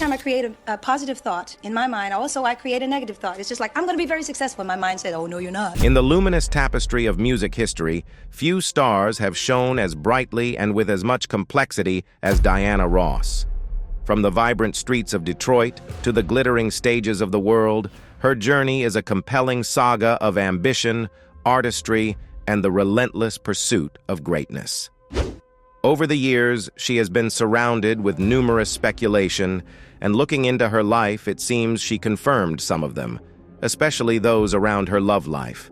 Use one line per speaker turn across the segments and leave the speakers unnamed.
time I create a positive thought in my mind, also I create a negative thought. It's just like, I'm going to be very successful. And my mind says, oh, no, you're not.
In the luminous tapestry of music history, few stars have shone as brightly and with as much complexity as Diana Ross. From the vibrant streets of Detroit to the glittering stages of the world, her journey is a compelling saga of ambition, artistry, and the relentless pursuit of greatness. Over the years, she has been surrounded with numerous speculation, and looking into her life, it seems she confirmed some of them, especially those around her love life.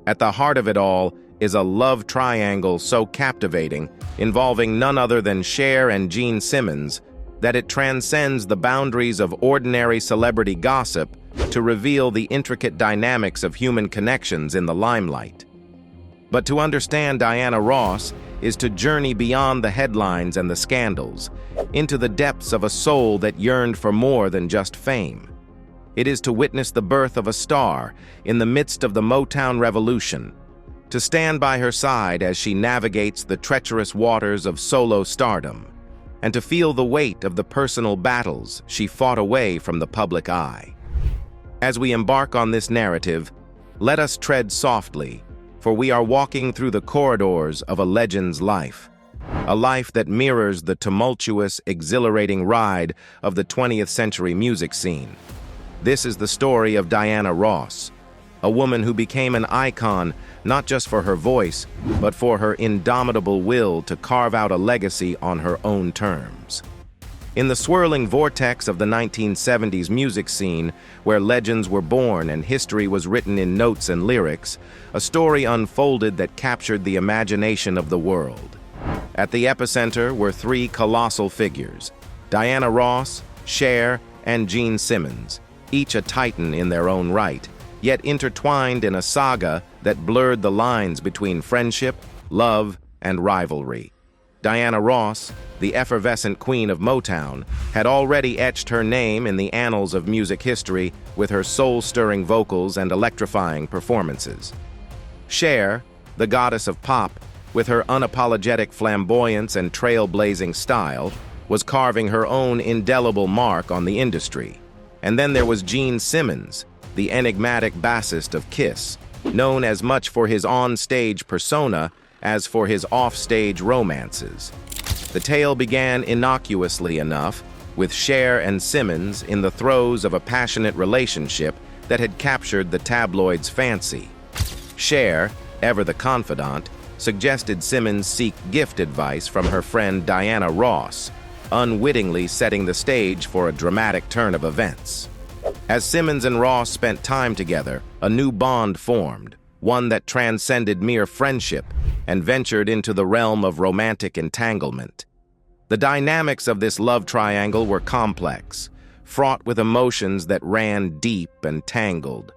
At the heart of it all is a love triangle so captivating, involving none other than Cher and Gene Simmons, that it transcends the boundaries of ordinary celebrity gossip to reveal the intricate dynamics of human connections in the limelight. But to understand Diana Ross is to journey beyond the headlines and the scandals, into the depths of a soul that yearned for more than just fame. It is to witness the birth of a star in the midst of the Motown revolution, to stand by her side as she navigates the treacherous waters of solo stardom, and to feel the weight of the personal battles she fought away from the public eye. As we embark on this narrative, let us tread softly, for we are walking through the corridors of a legend's life, a life that mirrors the tumultuous, exhilarating ride of the 20th century music scene. This is the story of Diana Ross, a woman who became an icon not just for her voice, but for her indomitable will to carve out a legacy on her own terms. In the swirling vortex of the 1970s music scene, where legends were born and history was written in notes and lyrics, a story unfolded that captured the imagination of the world. At the epicenter were three colossal figures: Diana Ross, Cher, and Gene Simmons, each a titan in their own right, yet intertwined in a saga that blurred the lines between friendship, love, and rivalry. Diana Ross, the effervescent queen of Motown, had already etched her name in the annals of music history with her soul-stirring vocals and electrifying performances. Cher, the goddess of pop, with her unapologetic flamboyance and trailblazing style, was carving her own indelible mark on the industry. And then there was Gene Simmons, the enigmatic bassist of Kiss, known as much for his on-stage persona as for his off-stage romances. The tale began innocuously enough, with Cher and Simmons in the throes of a passionate relationship that had captured the tabloids' fancy. Cher, ever the confidant, suggested Simmons seek gift advice from her friend Diana Ross, unwittingly setting the stage for a dramatic turn of events. As Simmons and Ross spent time together, a new bond formed, one that transcended mere friendship and ventured into the realm of romantic entanglement. The dynamics of this love triangle were complex, fraught with emotions that ran deep and tangled.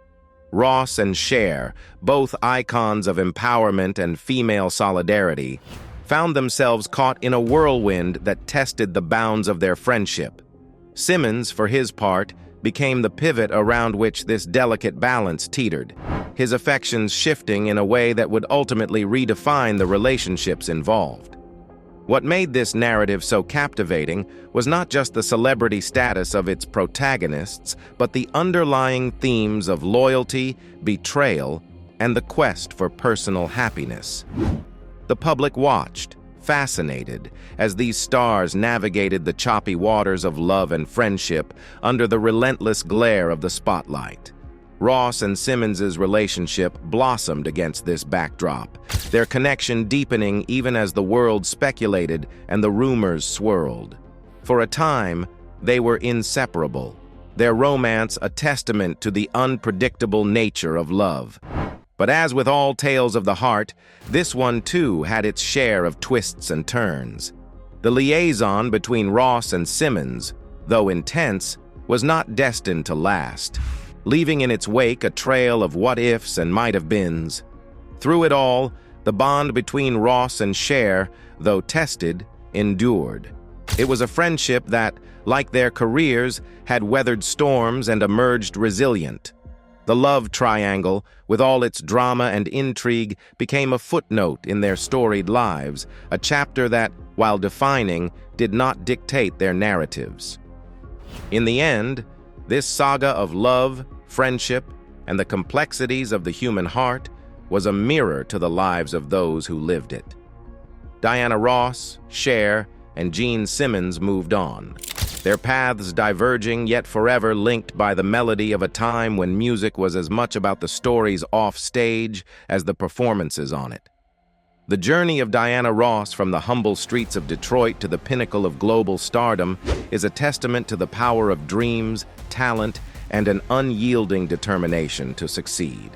Ross and Cher, both icons of empowerment and female solidarity, found themselves caught in a whirlwind that tested the bounds of their friendship. Simmons, for his part, became the pivot around which this delicate balance teetered, his affections shifting in a way that would ultimately redefine the relationships involved. What made this narrative so captivating was not just the celebrity status of its protagonists, but the underlying themes of loyalty, betrayal, and the quest for personal happiness. The public watched, fascinated, as these stars navigated the choppy waters of love and friendship under the relentless glare of the spotlight. Ross and Simmons's relationship blossomed against this backdrop, their connection deepening even as the world speculated and the rumors swirled. For a time, they were inseparable, their romance a testament to the unpredictable nature of love. But as with all tales of the heart, this one too had its share of twists and turns. The liaison between Ross and Simmons, though intense, was not destined to last, leaving in its wake a trail of what-ifs and might-have-beens. Through it all, the bond between Ross and Cher, though tested, endured. It was a friendship that, like their careers, had weathered storms and emerged resilient. The love triangle, with all its drama and intrigue, became a footnote in their storied lives, a chapter that, while defining, did not dictate their narratives. In the end, this saga of love, friendship, and the complexities of the human heart was a mirror to the lives of those who lived it. Diana Ross, Cher, and Gene Simmons moved on, their paths diverging yet forever linked by the melody of a time when music was as much about the stories off stage as the performances on it. The journey of Diana Ross from the humble streets of Detroit to the pinnacle of global stardom is a testament to the power of dreams, talent, and an unyielding determination to succeed.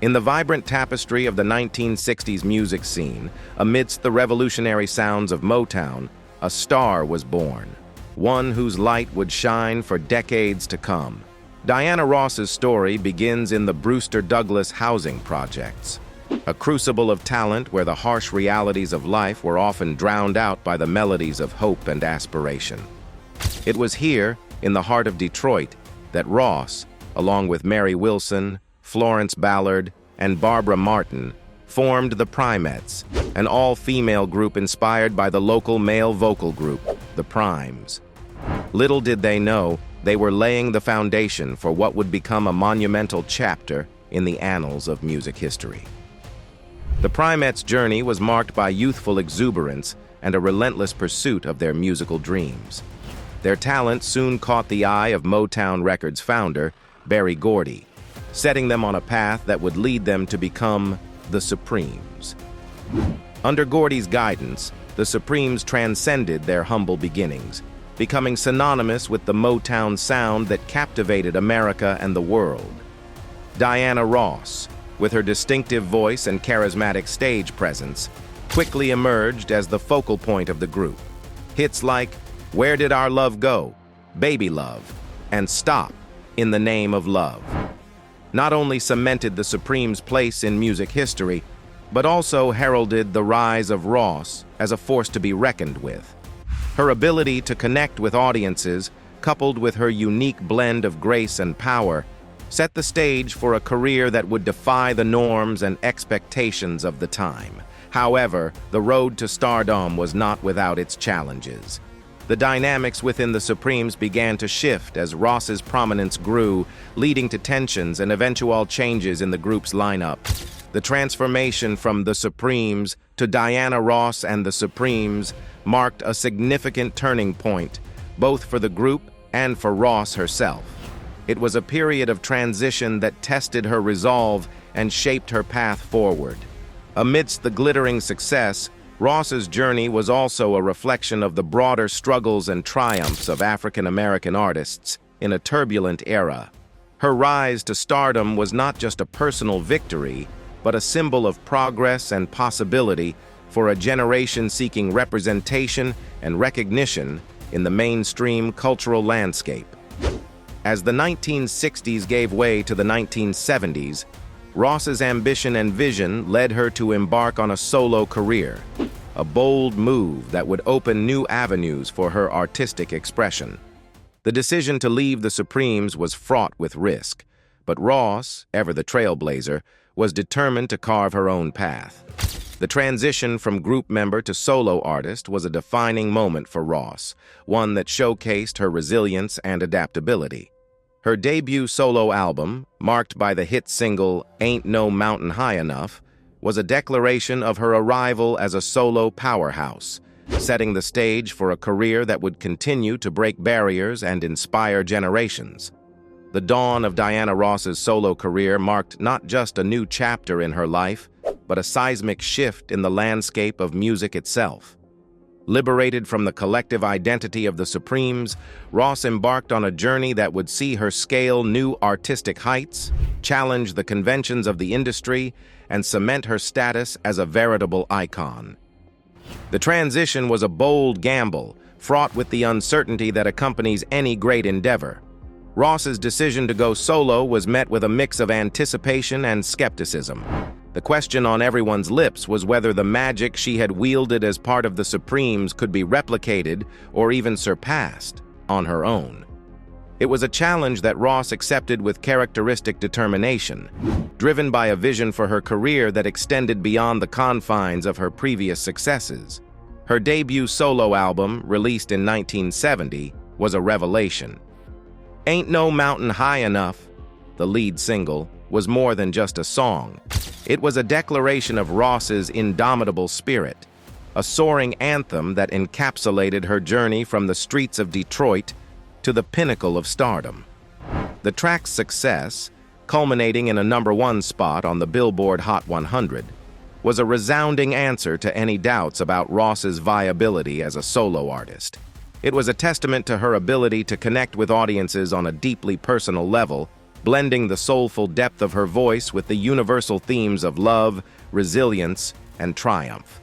In the vibrant tapestry of the 1960s music scene, amidst the revolutionary sounds of Motown, a star was born, one whose light would shine for decades to come. Diana Ross's story begins in the Brewster Douglas housing projects, a crucible of talent where the harsh realities of life were often drowned out by the melodies of hope and aspiration. It was here, in the heart of Detroit, that Ross, along with Mary Wilson, Florence Ballard, and Barbara Martin, formed the Primettes, an all-female group inspired by the local male vocal group, the Primes. Little did they know, they were laying the foundation for what would become a monumental chapter in the annals of music history. The Primettes' journey was marked by youthful exuberance and a relentless pursuit of their musical dreams. Their talent soon caught the eye of Motown Records founder, Berry Gordy, setting them on a path that would lead them to become the Supremes. Under Gordy's guidance, the Supremes transcended their humble beginnings, becoming synonymous with the Motown sound that captivated America and the world. Diana Ross, with her distinctive voice and charismatic stage presence, quickly emerged as the focal point of the group. Hits like "Where Did Our Love Go?", "Baby Love," and "Stop in the Name of Love" not only cemented the Supremes' place in music history, but also heralded the rise of Ross as a force to be reckoned with. Her ability to connect with audiences, coupled with her unique blend of grace and power, set the stage for a career that would defy the norms and expectations of the time. However, the road to stardom was not without its challenges. The dynamics within the Supremes began to shift as Ross's prominence grew, leading to tensions and eventual changes in the group's lineup. The transformation from the Supremes to Diana Ross and the Supremes marked a significant turning point, both for the group and for Ross herself. It was a period of transition that tested her resolve and shaped her path forward. Amidst the glittering success, Ross's journey was also a reflection of the broader struggles and triumphs of African-American artists in a turbulent era. Her rise to stardom was not just a personal victory, but a symbol of progress and possibility for a generation seeking representation and recognition in the mainstream cultural landscape. As the 1960s gave way to the 1970s, Ross's ambition and vision led her to embark on a solo career, a bold move that would open new avenues for her artistic expression. The decision to leave the Supremes was fraught with risk, but Ross, ever the trailblazer, was determined to carve her own path. The transition from group member to solo artist was a defining moment for Ross, one that showcased her resilience and adaptability. Her debut solo album, marked by the hit single "Ain't No Mountain High Enough," was a declaration of her arrival as a solo powerhouse, setting the stage for a career that would continue to break barriers and inspire generations. The dawn of Diana Ross's solo career marked not just a new chapter in her life, but a seismic shift in the landscape of music itself. Liberated from the collective identity of the Supremes, Ross embarked on a journey that would see her scale new artistic heights, challenge the conventions of the industry, and cement her status as a veritable icon. The transition was a bold gamble, fraught with the uncertainty that accompanies any great endeavor. Ross's decision to go solo was met with a mix of anticipation and skepticism. The question on everyone's lips was whether the magic she had wielded as part of the Supremes could be replicated or even surpassed on her own. It was a challenge that Ross accepted with characteristic determination, driven by a vision for her career that extended beyond the confines of her previous successes. Her debut solo album, released in 1970, was a revelation. Ain't No Mountain High Enough, the lead single, was more than just a song. It was a declaration of Ross's indomitable spirit, a soaring anthem that encapsulated her journey from the streets of Detroit to the pinnacle of stardom. The track's success, culminating in a #1 spot on the Billboard Hot 100, was a resounding answer to any doubts about Ross's viability as a solo artist. It was a testament to her ability to connect with audiences on a deeply personal level, blending the soulful depth of her voice with the universal themes of love, resilience, and triumph.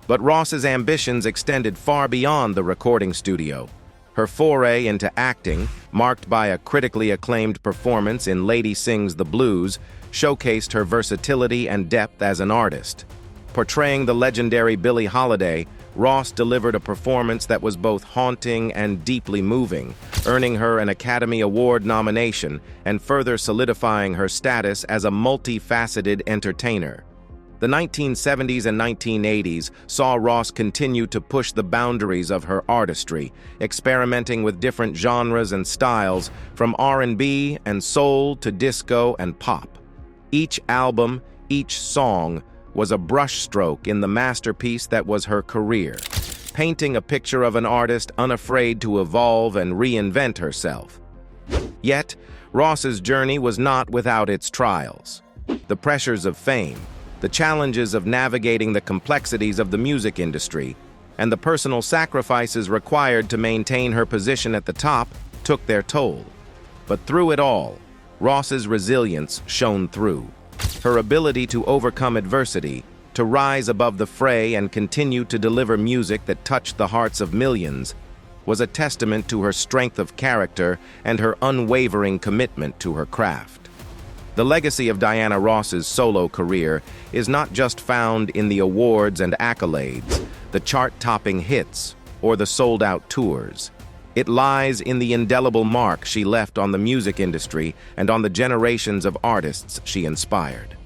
But Ross's ambitions extended far beyond the recording studio. Her foray into acting, marked by a critically acclaimed performance in Lady Sings the Blues, showcased her versatility and depth as an artist. Portraying the legendary Billie Holiday, Ross delivered a performance that was both haunting and deeply moving, earning her an Academy Award nomination and further solidifying her status as a multifaceted entertainer. The 1970s and 1980s saw Ross continue to push the boundaries of her artistry, experimenting with different genres and styles, from R&B and soul to disco and pop. Each album, each song, was a brushstroke in the masterpiece that was her career, painting a picture of an artist unafraid to evolve and reinvent herself. Yet, Ross's journey was not without its trials. The pressures of fame, the challenges of navigating the complexities of the music industry, and the personal sacrifices required to maintain her position at the top took their toll. But through it all, Ross's resilience shone through. Her ability to overcome adversity, to rise above the fray and continue to deliver music that touched the hearts of millions, was a testament to her strength of character and her unwavering commitment to her craft. The legacy of Diana Ross's solo career is not just found in the awards and accolades, the chart-topping hits, or the sold-out tours. It lies in the indelible mark she left on the music industry and on the generations of artists she inspired.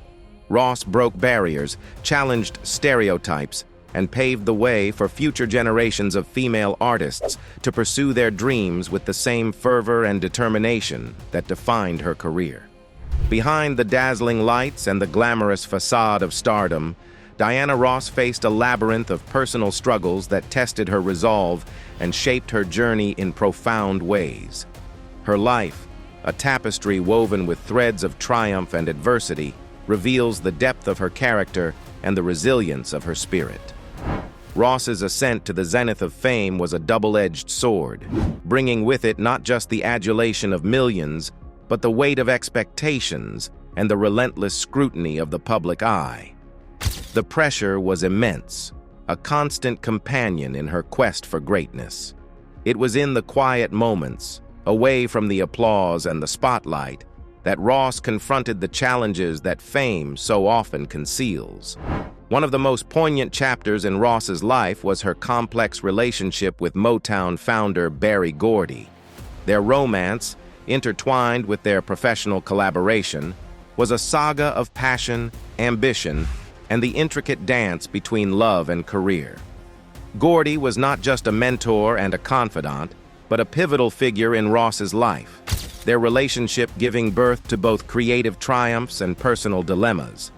Ross broke barriers, challenged stereotypes, and paved the way for future generations of female artists to pursue their dreams with the same fervor and determination that defined her career. Behind the dazzling lights and the glamorous facade of stardom, Diana Ross faced a labyrinth of personal struggles that tested her resolve and shaped her journey in profound ways. Her life, a tapestry woven with threads of triumph and adversity, reveals the depth of her character and the resilience of her spirit. Ross's ascent to the zenith of fame was a double-edged sword, bringing with it not just the adulation of millions, but the weight of expectations and the relentless scrutiny of the public eye. The pressure was immense, a constant companion in her quest for greatness. It was in the quiet moments, away from the applause and the spotlight, that Ross confronted the challenges that fame so often conceals. One of the most poignant chapters in Ross's life was her complex relationship with Motown founder Berry Gordy. Their romance, intertwined with their professional collaboration, was a saga of passion, ambition, and the intricate dance between love and career. Gordy was not just a mentor and a confidant, but a pivotal figure in Ross's life, their relationship giving birth to both creative triumphs and personal dilemmas.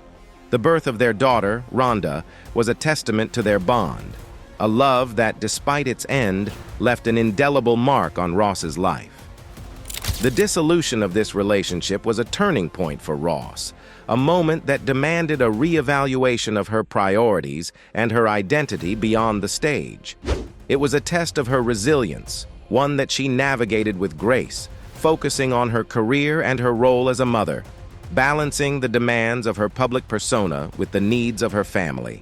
The birth of their daughter, Rhonda, was a testament to their bond, a love that, despite its end, left an indelible mark on Ross's life. The dissolution of this relationship was a turning point for Ross, a moment that demanded a reevaluation of her priorities and her identity beyond the stage. It was a test of her resilience, one that she navigated with grace, focusing on her career and her role as a mother, balancing the demands of her public persona with the needs of her family.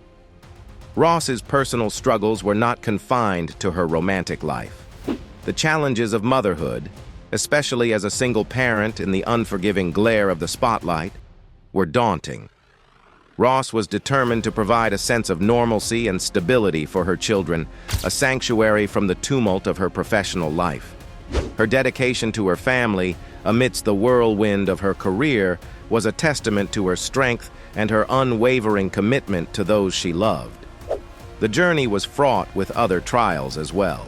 Ross's personal struggles were not confined to her romantic life. The challenges of motherhood, especially as a single parent in the unforgiving glare of the spotlight, were daunting. Ross was determined to provide a sense of normalcy and stability for her children, a sanctuary from the tumult of her professional life. Her dedication to her family, amidst the whirlwind of her career, was a testament to her strength and her unwavering commitment to those she loved. The journey was fraught with other trials as well.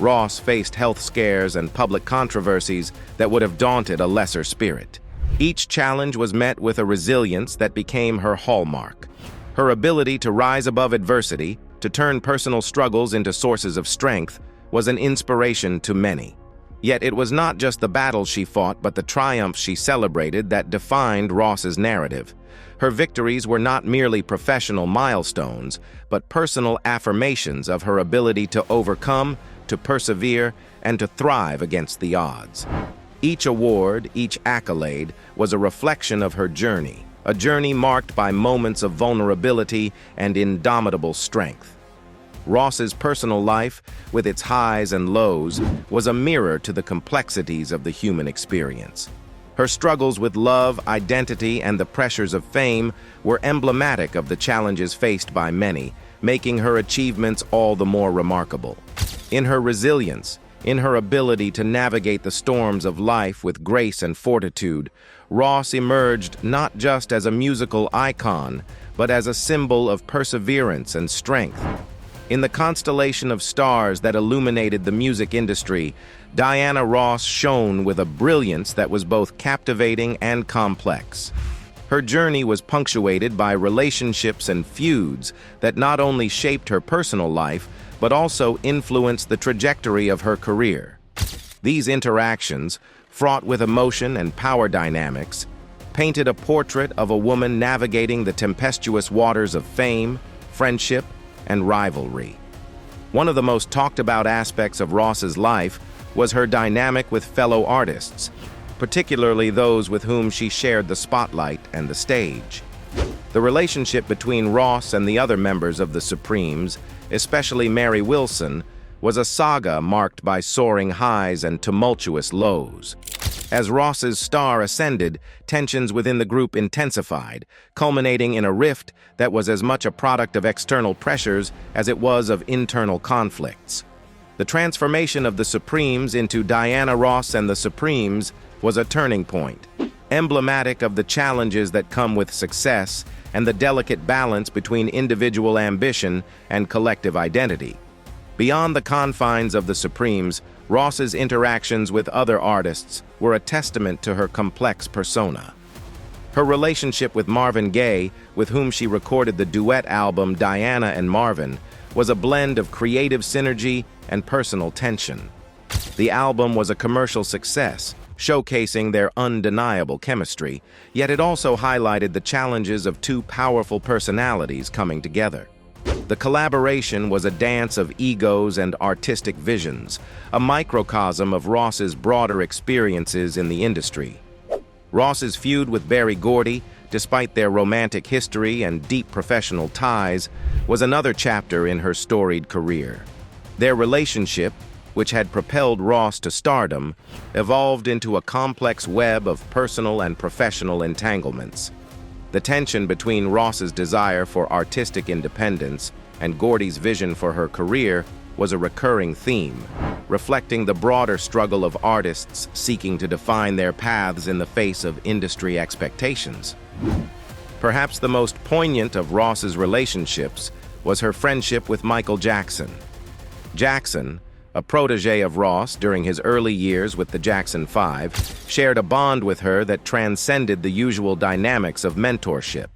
Ross faced health scares and public controversies that would have daunted a lesser spirit. Each challenge was met with a resilience that became her hallmark. Her ability to rise above adversity, to turn personal struggles into sources of strength, was an inspiration to many. Yet it was not just the battles she fought, but the triumphs she celebrated that defined Ross's narrative. Her victories were not merely professional milestones, but personal affirmations of her ability to overcome, to persevere, and to thrive against the odds. Each award, each accolade, was a reflection of her journey, a journey marked by moments of vulnerability and indomitable strength. Ross's personal life, with its highs and lows, was a mirror to the complexities of the human experience. Her struggles with love, identity, and the pressures of fame were emblematic of the challenges faced by many, making her achievements all the more remarkable. In her resilience, in her ability to navigate the storms of life with grace and fortitude, Ross emerged not just as a musical icon, but as a symbol of perseverance and strength. In the constellation of stars that illuminated the music industry, Diana Ross shone with a brilliance that was both captivating and complex. Her journey was punctuated by relationships and feuds that not only shaped her personal life, but also influenced the trajectory of her career. These interactions, fraught with emotion and power dynamics, painted a portrait of a woman navigating the tempestuous waters of fame, friendship, and rivalry. One of the most talked about aspects of Ross's life was her dynamic with fellow artists, particularly those with whom she shared the spotlight and the stage. The relationship between Ross and the other members of the Supremes, especially Mary Wilson, was a saga marked by soaring highs and tumultuous lows. As Ross's star ascended, tensions within the group intensified, culminating in a rift that was as much a product of external pressures as it was of internal conflicts. The transformation of the Supremes into Diana Ross and the Supremes was a turning point, emblematic of the challenges that come with success and the delicate balance between individual ambition and collective identity. Beyond the confines of the Supremes, Ross's interactions with other artists were a testament to her complex persona. Her relationship with Marvin Gaye, with whom she recorded the duet album Diana and Marvin, was a blend of creative synergy and personal tension. The album was a commercial success, showcasing their undeniable chemistry, yet it also highlighted the challenges of two powerful personalities coming together. The collaboration was a dance of egos and artistic visions, a microcosm of Ross's broader experiences in the industry. Ross's feud with Berry Gordy, despite their romantic history and deep professional ties, was another chapter in her storied career. Their relationship, which had propelled Ross to stardom, evolved into a complex web of personal and professional entanglements. The tension between Ross's desire for artistic independence and Gordy's vision for her career was a recurring theme, reflecting the broader struggle of artists seeking to define their paths in the face of industry expectations. Perhaps the most poignant of Ross's relationships was her friendship with Michael Jackson. Jackson, a protege of Ross during his early years with the Jackson 5, shared a bond with her that transcended the usual dynamics of mentorship.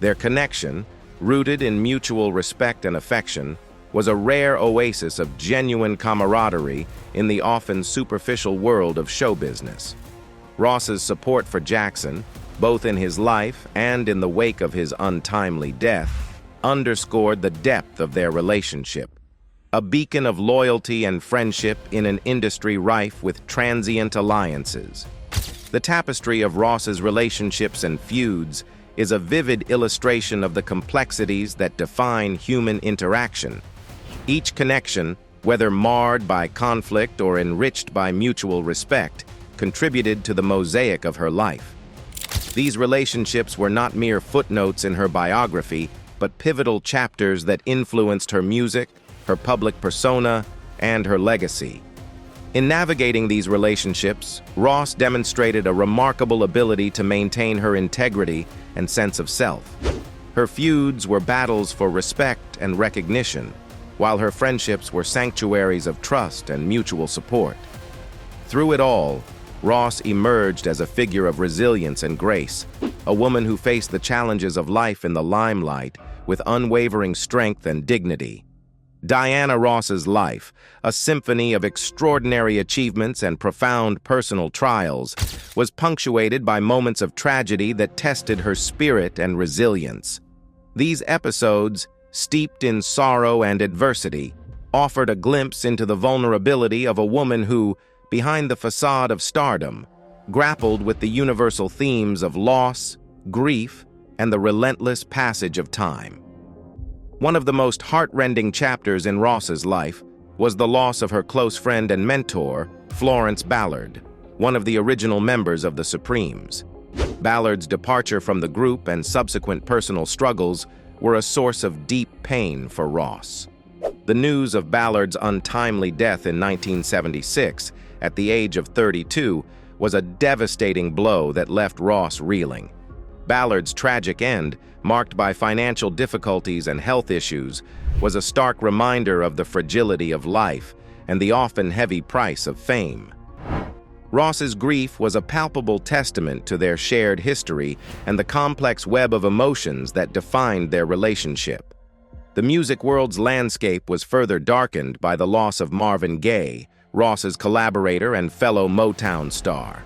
Their connection, rooted in mutual respect and affection, was a rare oasis of genuine camaraderie in the often superficial world of show business. Ross's support for Jackson, both in his life and in the wake of his untimely death, underscored the depth of their relationship. A beacon of loyalty and friendship in an industry rife with transient alliances. The tapestry of Ross's relationships and feuds is a vivid illustration of the complexities that define human interaction. Each connection, whether marred by conflict or enriched by mutual respect, contributed to the mosaic of her life. These relationships were not mere footnotes in her biography, but pivotal chapters that influenced her music, her public persona, and her legacy. In navigating these relationships, Ross demonstrated a remarkable ability to maintain her integrity and sense of self. Her feuds were battles for respect and recognition, while her friendships were sanctuaries of trust and mutual support. Through it all, Ross emerged as a figure of resilience and grace, a woman who faced the challenges of life in the limelight with unwavering strength and dignity. Diana Ross's life, a symphony of extraordinary achievements and profound personal trials, was punctuated by moments of tragedy that tested her spirit and resilience. These episodes, steeped in sorrow and adversity, offered a glimpse into the vulnerability of a woman who, behind the facade of stardom, grappled with the universal themes of loss, grief, and the relentless passage of time. One of the most heart-rending chapters in Ross's life was the loss of her close friend and mentor, Florence Ballard, one of the original members of the Supremes. Ballard's departure from the group and subsequent personal struggles were a source of deep pain for Ross. The news of Ballard's untimely death in 1976, at the age of 32, was a devastating blow that left Ross reeling. Ballard's tragic end, marked by financial difficulties and health issues, was a stark reminder of the fragility of life and the often heavy price of fame. Ross's grief was a palpable testament to their shared history and the complex web of emotions that defined their relationship. The music world's landscape was further darkened by the loss of Marvin Gaye, Ross's collaborator and fellow Motown star.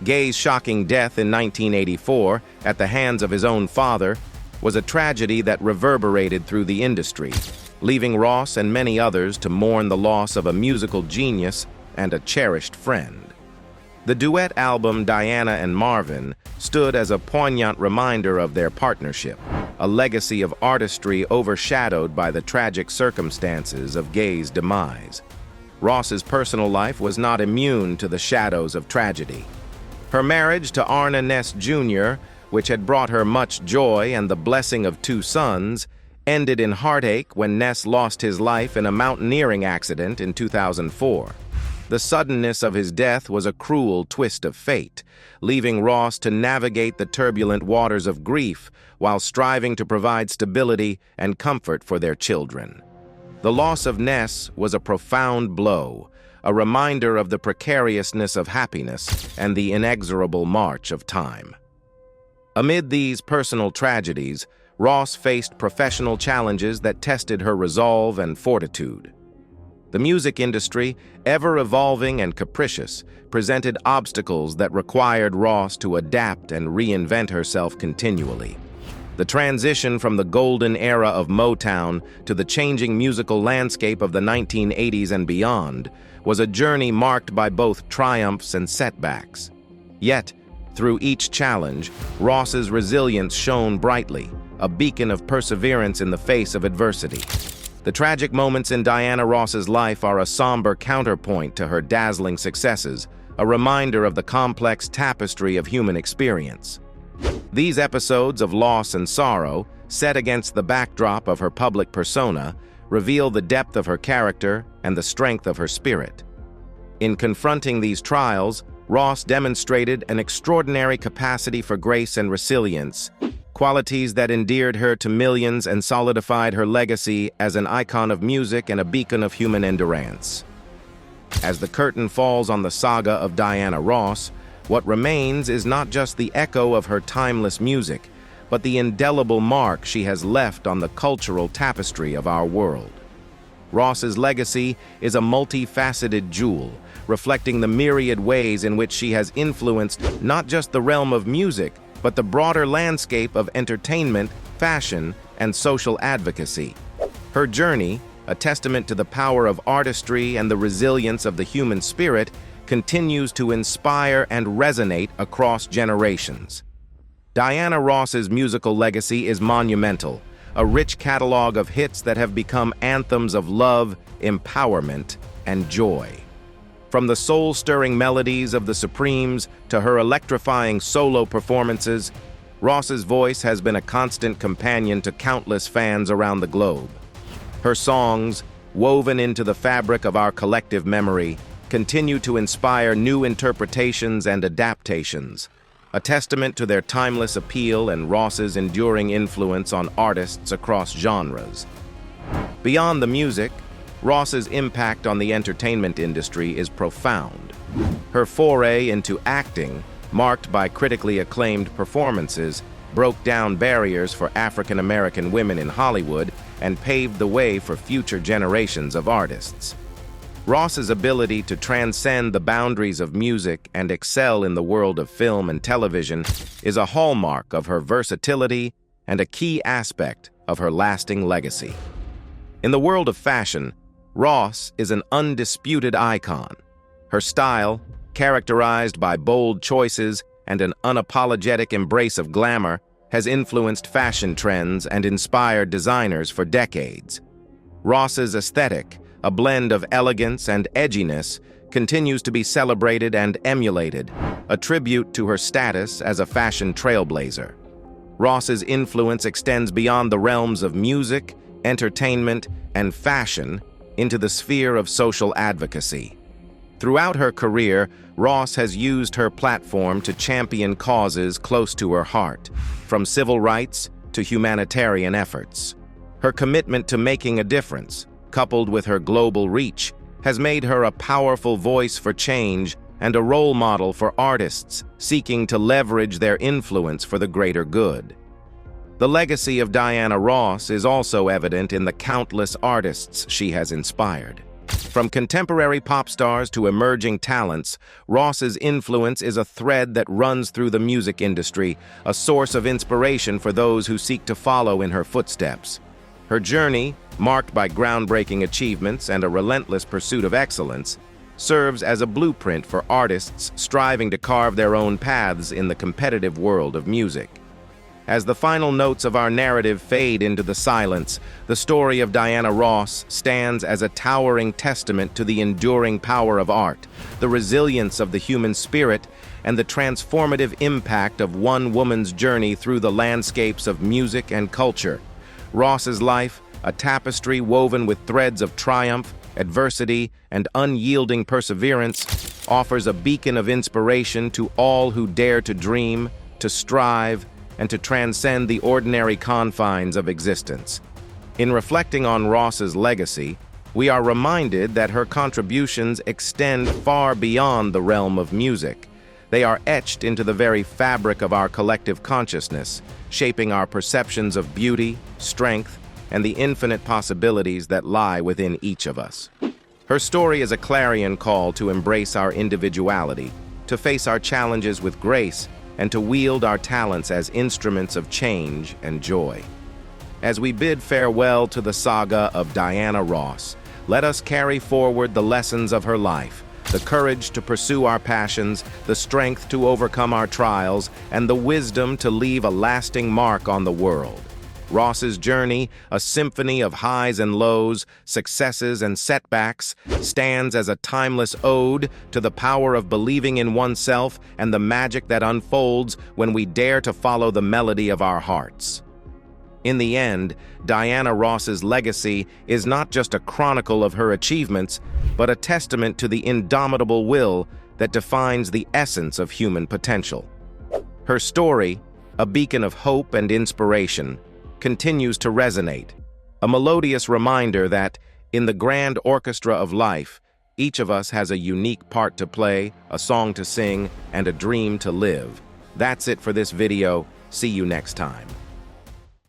Gaye's shocking death in 1984 at the hands of his own father was a tragedy that reverberated through the industry, leaving Ross and many others to mourn the loss of a musical genius and a cherished friend. The duet album Diana and Marvin stood as a poignant reminder of their partnership, a legacy of artistry overshadowed by the tragic circumstances of Gaye's demise. Ross's personal life was not immune to the shadows of tragedy. Her marriage to Arne Ness Jr., which had brought her much joy and the blessing of 2 sons, ended in heartache when Ness lost his life in a mountaineering accident in 2004. The suddenness of his death was a cruel twist of fate, leaving Ross to navigate the turbulent waters of grief while striving to provide stability and comfort for their children. The loss of Ness was a profound blow, a reminder of the precariousness of happiness and the inexorable march of time. Amid these personal tragedies, Ross faced professional challenges that tested her resolve and fortitude. The music industry, ever evolving and capricious, presented obstacles that required Ross to adapt and reinvent herself continually. The transition from the golden era of Motown to the changing musical landscape of the 1980s and beyond was a journey marked by both triumphs and setbacks. Yet, through each challenge, Ross's resilience shone brightly, a beacon of perseverance in the face of adversity. The tragic moments in Diana Ross's life are a somber counterpoint to her dazzling successes, a reminder of the complex tapestry of human experience. These episodes of loss and sorrow, set against the backdrop of her public persona, reveal the depth of her character and the strength of her spirit. In confronting these trials, Ross demonstrated an extraordinary capacity for grace and resilience, qualities that endeared her to millions and solidified her legacy as an icon of music and a beacon of human endurance. As the curtain falls on the saga of Diana Ross, what remains is not just the echo of her timeless music, but the indelible mark she has left on the cultural tapestry of our world. Ross's legacy is a multifaceted jewel, reflecting the myriad ways in which she has influenced not just the realm of music, but the broader landscape of entertainment, fashion, and social advocacy. Her journey, a testament to the power of artistry and the resilience of the human spirit, continues to inspire and resonate across generations. Diana Ross's musical legacy is monumental, a rich catalog of hits that have become anthems of love, empowerment, and joy. From the soul-stirring melodies of the Supremes to her electrifying solo performances, Ross's voice has been a constant companion to countless fans around the globe. Her songs, woven into the fabric of our collective memory, continue to inspire new interpretations and adaptations, a testament to their timeless appeal and Ross's enduring influence on artists across genres. Beyond the music, Ross's impact on the entertainment industry is profound. Her foray into acting, marked by critically acclaimed performances, broke down barriers for African American women in Hollywood and paved the way for future generations of artists. Ross's ability to transcend the boundaries of music and excel in the world of film and television is a hallmark of her versatility and a key aspect of her lasting legacy. In the world of fashion, Ross is an undisputed icon. Her style, characterized by bold choices and an unapologetic embrace of glamour, has influenced fashion trends and inspired designers for decades. Ross's aesthetic, a blend of elegance and edginess, continues to be celebrated and emulated, a tribute to her status as a fashion trailblazer. Ross's influence extends beyond the realms of music, entertainment, and fashion into the sphere of social advocacy. Throughout her career, Ross has used her platform to champion causes close to her heart, from civil rights to humanitarian efforts. Her commitment to making a difference, coupled with her global reach, has made her a powerful voice for change and a role model for artists seeking to leverage their influence for the greater good. The legacy of Diana Ross is also evident in the countless artists she has inspired. From contemporary pop stars to emerging talents, Ross's influence is a thread that runs through the music industry, a source of inspiration for those who seek to follow in her footsteps. Her journey, marked by groundbreaking achievements and a relentless pursuit of excellence, serves as a blueprint for artists striving to carve their own paths in the competitive world of music. As the final notes of our narrative fade into the silence, the story of Diana Ross stands as a towering testament to the enduring power of art, the resilience of the human spirit, and the transformative impact of one woman's journey through the landscapes of music and culture. Ross's life, a tapestry woven with threads of triumph, adversity, and unyielding perseverance, offers a beacon of inspiration to all who dare to dream, to strive, and to transcend the ordinary confines of existence. In reflecting on Ross's legacy, we are reminded that her contributions extend far beyond the realm of music. They are etched into the very fabric of our collective consciousness, shaping our perceptions of beauty, strength, and the infinite possibilities that lie within each of us. Her story is a clarion call to embrace our individuality, to face our challenges with grace, and to wield our talents as instruments of change and joy. As we bid farewell to the saga of Diana Ross, let us carry forward the lessons of her life, the courage to pursue our passions, the strength to overcome our trials, and the wisdom to leave a lasting mark on the world. Ross's journey, a symphony of highs and lows, successes and setbacks, stands as a timeless ode to the power of believing in oneself and the magic that unfolds when we dare to follow the melody of our hearts. In the end, Diana Ross's legacy is not just a chronicle of her achievements, but a testament to the indomitable will that defines the essence of human potential. Her story, a beacon of hope and inspiration, continues to resonate, a melodious reminder that, in the grand orchestra of life, each of us has a unique part to play, a song to sing, and a dream to live. That's it for this video. See you next time.